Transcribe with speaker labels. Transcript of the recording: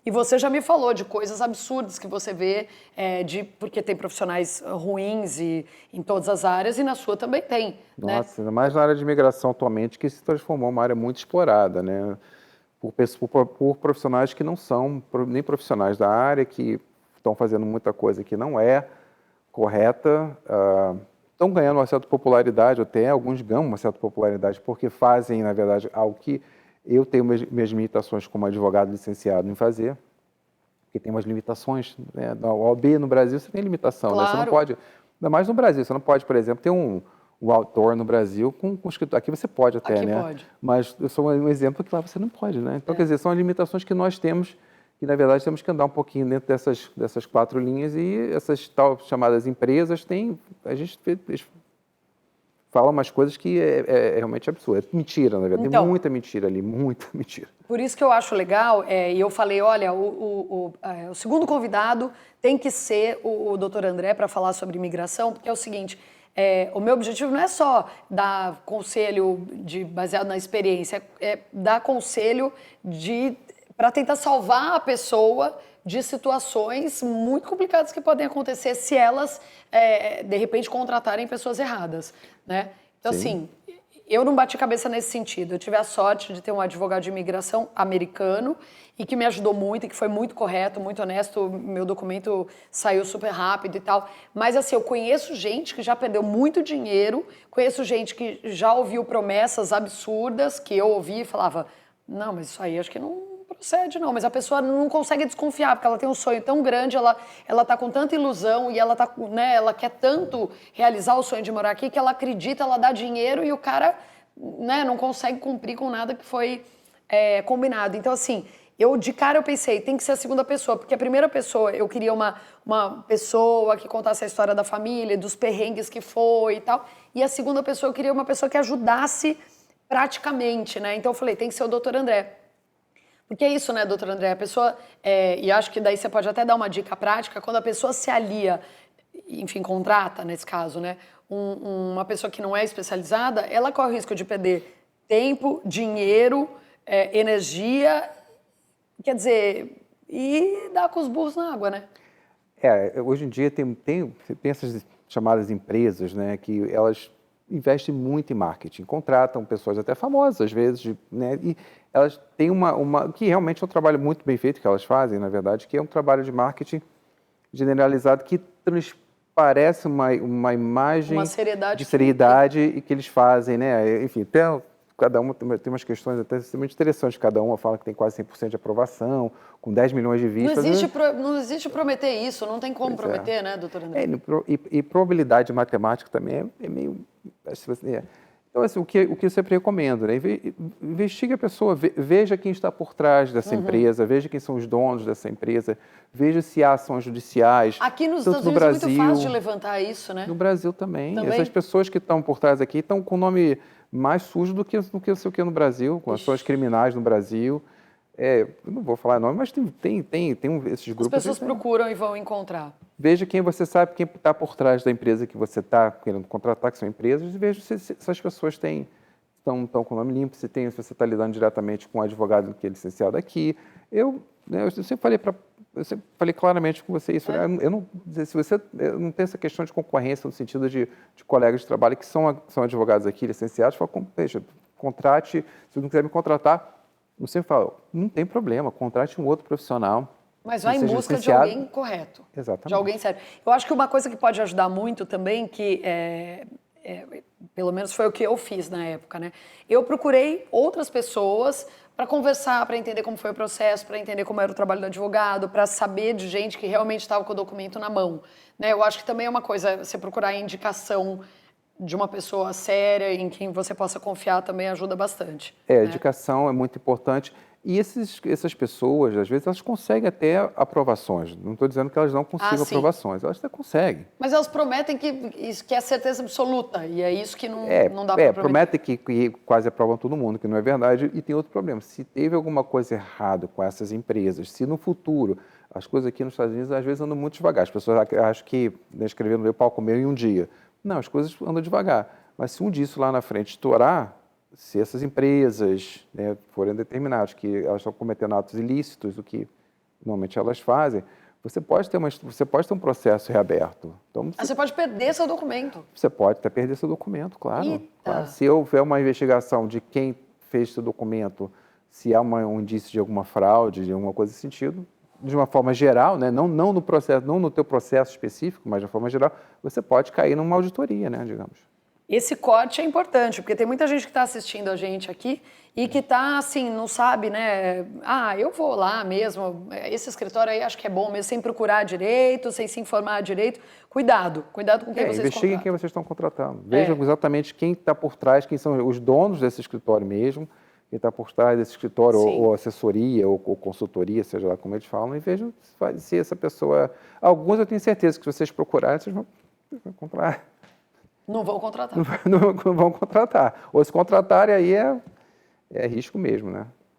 Speaker 1: E você já me falou de coisas absurdas que você vê, porque tem profissionais ruins em todas as áreas e na sua também tem, né?
Speaker 2: Nossa, ainda mais na área de imigração atualmente, que se transformou uma área muito explorada, né? Por profissionais que não são nem profissionais da área, que estão fazendo muita coisa que não é correta, estão ganhando uma certa popularidade, até alguns ganham uma certa popularidade, porque fazem, na verdade, algo que eu tenho minhas limitações como advogado licenciado em fazer, porque tem umas limitações, né? Na OAB no Brasil você tem limitação,
Speaker 1: Claro.
Speaker 2: né? Você não pode, ainda mais no Brasil, você não pode, por exemplo, ter um autor no Brasil com escritor. Aqui você pode até,
Speaker 1: Aqui
Speaker 2: né?
Speaker 1: pode.
Speaker 2: Mas eu sou um exemplo que lá você não pode, né? Então, quer dizer, são as limitações que nós temos e, na verdade, temos que andar um pouquinho dentro dessas quatro linhas e essas tal chamadas empresas a gente fala umas coisas que é realmente absurdo. É mentira, na verdade.
Speaker 1: Então,
Speaker 2: tem muita mentira ali, muita mentira.
Speaker 1: Por isso que eu acho legal, e eu falei, olha, o segundo convidado tem que ser o doutor André para falar sobre imigração, porque é o seguinte, o meu objetivo não é só dar conselho baseado na experiência, é dar conselho para tentar salvar a pessoa de situações muito complicadas que podem acontecer se elas, de repente, contratarem pessoas erradas, né? Então,
Speaker 2: Sim.
Speaker 1: assim, eu não bati cabeça nesse sentido. Eu tive a sorte de ter um advogado de imigração americano e que me ajudou muito e que foi muito correto, muito honesto. Meu documento saiu super rápido e tal. Mas, assim, eu conheço gente que já perdeu muito dinheiro, conheço gente que já ouviu promessas absurdas que eu ouvi e falava, não, mas isso aí acho que não procede, não. Mas a pessoa não consegue desconfiar, porque ela tem um sonho tão grande, ela tá com tanta ilusão e ela, né, ela quer tanto realizar o sonho de morar aqui que ela acredita, ela dá dinheiro e o cara, né, não consegue cumprir com nada que foi combinado. Então, assim, de cara eu pensei, tem que ser a segunda pessoa, porque a primeira pessoa, eu queria uma pessoa que contasse a história da família, dos perrengues que foi e tal, e a segunda pessoa, eu queria uma pessoa que ajudasse praticamente, né? Então eu falei, tem que ser o doutor André. Porque é isso, né, doutor André? A pessoa, e acho que daí você pode até dar uma dica prática, quando a pessoa se alia, enfim, contrata, nesse caso, né, uma pessoa que não é especializada, ela corre o risco de perder tempo, dinheiro, energia, quer dizer, e dar com os burros na água, né?
Speaker 2: Hoje em dia tem essas chamadas empresas, né, que elas investem muito em marketing, contratam pessoas até famosas, às vezes, né, e elas têm que realmente é um trabalho muito bem feito que elas fazem, na verdade, que é um trabalho de marketing generalizado que transparece uma imagem de seriedade e que eles fazem, né, enfim, cada uma tem umas questões até extremamente interessantes, cada uma fala que tem quase 100% de aprovação, com 10 milhões de vistas.
Speaker 1: Não existe prometer isso, não tem como prometer, né, doutor André?
Speaker 2: E probabilidade matemática também é meio... Então, assim, o que eu sempre recomendo, né? Investigue a pessoa, veja quem está por trás dessa empresa, veja quem são os donos dessa empresa, veja se há ações judiciais.
Speaker 1: Aqui nos Estados Unidos é muito fácil de levantar isso, né?
Speaker 2: No Brasil também. Essas pessoas que estão por trás aqui estão com o nome mais sujo do que não sei o que no Brasil, com ações criminais no Brasil. Eu não vou falar nome, mas tem esses grupos.
Speaker 1: As pessoas procuram e vão encontrar.
Speaker 2: Veja quem você sabe, quem está por trás da empresa que você está querendo contratar, que são empresas, e veja se essas pessoas estão com o nome limpo, se você está lidando diretamente com um advogado que é licenciado aqui. Eu sempre falei claramente com você isso. Eu não, se você não tem essa questão de concorrência no sentido de colegas de trabalho que são advogados aqui, licenciados, veja, contrate, se não quiser me contratar, eu sempre falo, não tem problema, contrate um outro profissional.
Speaker 1: Mas vai em busca de alguém correto.
Speaker 2: Exatamente.
Speaker 1: De alguém sério. Eu acho que uma coisa que pode ajudar muito também, que pelo menos foi o que eu fiz na época, né? Eu procurei outras pessoas para conversar, para entender como foi o processo, para entender como era o trabalho do advogado, para saber de gente que realmente estava com o documento na mão, né? Eu acho que também é uma coisa, você procurar a indicação de uma pessoa séria, em quem você possa confiar, também ajuda bastante.
Speaker 2: A indicação é muito importante. E essas pessoas, às vezes, elas conseguem até aprovações. Não estou dizendo que elas não consigam aprovações, elas até conseguem.
Speaker 1: Mas elas prometem que é certeza absoluta, e é isso que não dá para prometer.
Speaker 2: Prometem que quase aprovam todo mundo, que não é verdade. E tem outro problema, se teve alguma coisa errada com essas empresas, se no futuro, as coisas aqui nos Estados Unidos, às vezes, andam muito devagar. As pessoas acham que escrever no meu pau comeu em um dia. Não, as coisas andam devagar. Mas se um dia isso lá na frente estourar, se essas empresas, né, forem determinadas que elas estão cometendo atos ilícitos, o que normalmente elas fazem, você pode ter um processo reaberto. Então,
Speaker 1: Você pode perder seu documento.
Speaker 2: você pode até perder seu documento, claro.
Speaker 1: Eita.
Speaker 2: Claro. Se houver uma investigação de quem fez seu documento, se há um indício de alguma fraude, de alguma coisa nesse sentido, de uma forma geral, né, não no processo, não no teu processo específico, mas de uma forma geral, você pode cair numa auditoria, né, digamos.
Speaker 1: Esse corte é importante, porque tem muita gente que está assistindo a gente aqui e que está assim, não sabe, né? Ah, eu vou lá mesmo, esse escritório aí acho que é bom mesmo, sem procurar direito, sem se informar direito. Cuidado com quem vocês
Speaker 2: Investiguem
Speaker 1: contratam.
Speaker 2: quem vocês estão contratando. Vejam exatamente quem está por trás, quem são os donos desse escritório mesmo, quem está por trás desse escritório, ou assessoria, ou consultoria, seja lá como eles falam, e vejam se essa pessoa... Alguns eu tenho certeza que se vocês procurarem, vocês vão comprar.
Speaker 1: Não vão contratar.
Speaker 2: Não vão contratar. Ou se contratarem, aí é risco mesmo, né?